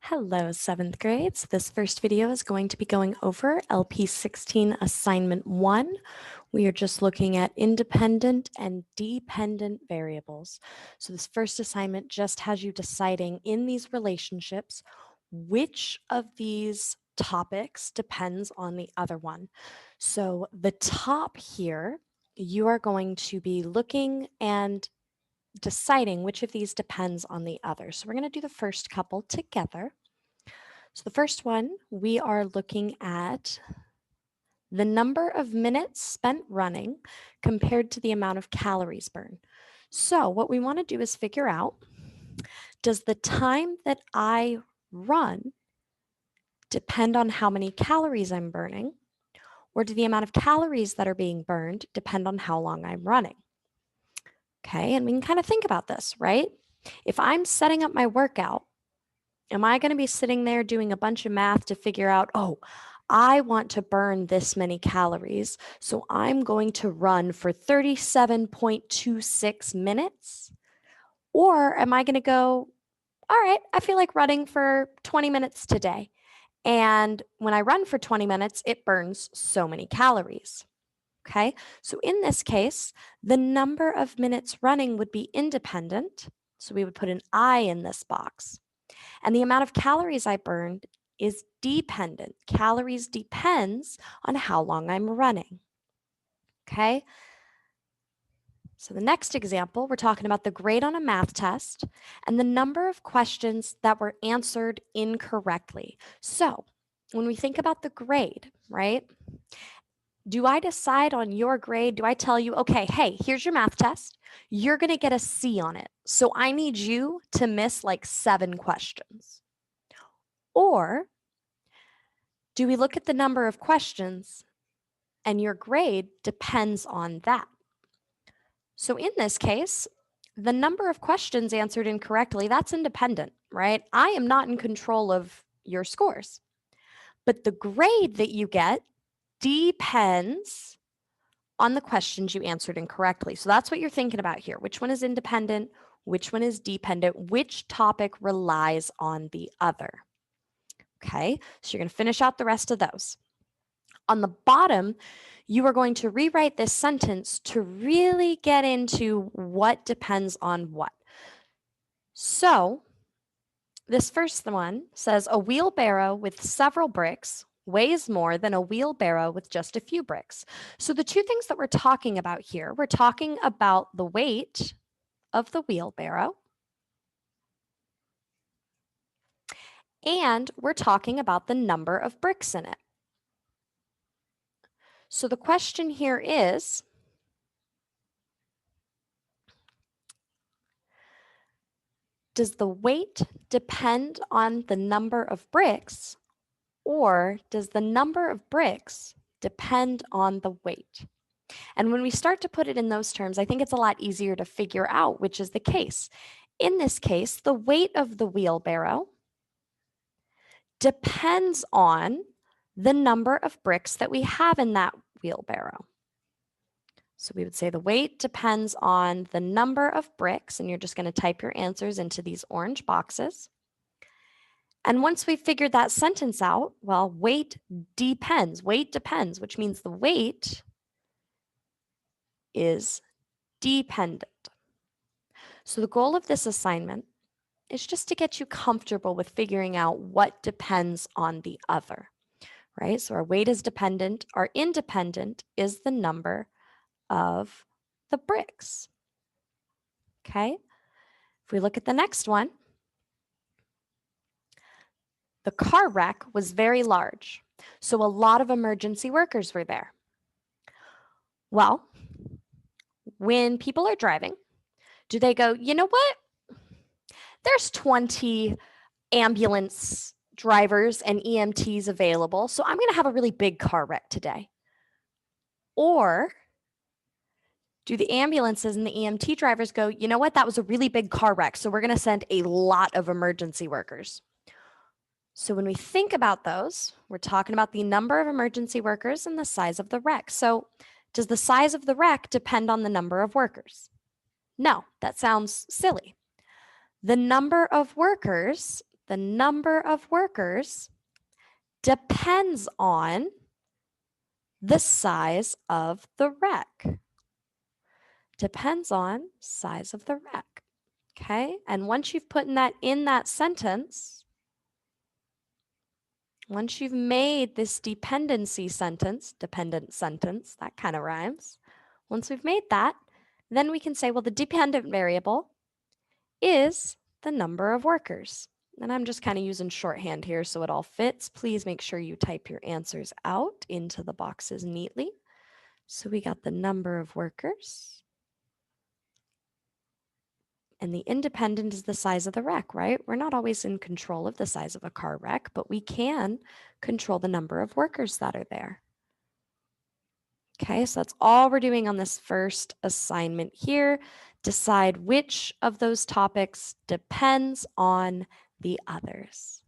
Hello, 7th grades. This first video is going to be going over LP16 Assignment 1. We are just looking at independent and dependent variables. So this first assignment just has you deciding in these relationships which of these topics depends on the other one. So the top here, you are going to be looking and deciding which of these depends on the other. So we're going to do the first couple together. So the first one, we are looking at the number of minutes spent running compared to the amount of calories burned. So what we want to do is figure out, does the time that I run depend on how many calories I'm burning? Or do the amount of calories that are being burned depend on how long I'm running? Okay, and we can kind of think about this, right? If I'm setting up my workout, am I going to be sitting there doing a bunch of math to figure out, oh, I want to burn this many calories, so I'm going to run for 37.26 minutes? Or am I going to go, all right, I feel like running for 20 minutes today. And when I run for 20 minutes, it burns so many calories. Okay, so in this case, the number of minutes running would be independent. So we would put an I in this box. And the amount of calories I burned is dependent. Calories depends on how long I'm running. Okay? So the next example, we're talking about the grade on a math test and the number of questions that were answered incorrectly. So when we think about the grade, right? Do I decide on your grade? Do I tell you, okay, hey, here's your math test. You're going to get a C on it. So I need you to miss like 7 questions. Or do we look at the number of questions and your grade depends on that? So in this case, the number of questions answered incorrectly, that's independent, right? I am not in control of your scores. But the grade that you get depends on the questions you answered incorrectly. So that's what you're thinking about here. Which one is independent? Which one is dependent? Which topic relies on the other? Okay, so you're going to finish out the rest of those. On the bottom, you are going to rewrite this sentence to really get into what depends on what. So this first one says a wheelbarrow with several bricks weighs more than a wheelbarrow with just a few bricks. So the two things that we're talking about here, we're talking about the weight of the wheelbarrow, and we're talking about the number of bricks in it. So the question here is, does the weight depend on the number of bricks, or does the number of bricks depend on the weight? And when we start to put it in those terms, I think it's a lot easier to figure out which is the case. In this case, the weight of the wheelbarrow depends on the number of bricks that we have in that wheelbarrow. So we would say the weight depends on the number of bricks, and you're just going to type your answers into these orange boxes. And once we've figured that sentence out, well, weight depends, which means the weight is dependent. So the goal of this assignment is just to get you comfortable with figuring out what depends on the other, right? So our weight is dependent, our independent is the number of the bricks. Okay, if we look at the next one, the car wreck was very large, so a lot of emergency workers were there. Well, when people are driving, do they go, you know what? There's 20 ambulance drivers and EMTs available, so I'm going to have a really big car wreck today. Or do the ambulances and the EMT drivers go, you know what, that was a really big car wreck, so we're going to send a lot of emergency workers? So when we think about those, we're talking about the number of emergency workers and the size of the wreck. So does the size of the wreck depend on the number of workers? No, that sounds silly. The number of workers the number of workers depends on the size of the wreck. Depends on size of the wreck. Okay, and once you've put that in that sentence, once you've made this dependency sentence, dependent sentence, that kind of rhymes. Once we've made that, then we can say, well, the dependent variable is the number of workers. And I'm just kind of using shorthand here so it all fits. Please make sure you type your answers out into the boxes neatly. So we got the number of workers. And the independent is the size of the wreck, right? We're not always in control of the size of a car wreck, but we can control the number of workers that are there. Okay, so that's all we're doing on this first assignment here. Decide which of those topics depends on the others.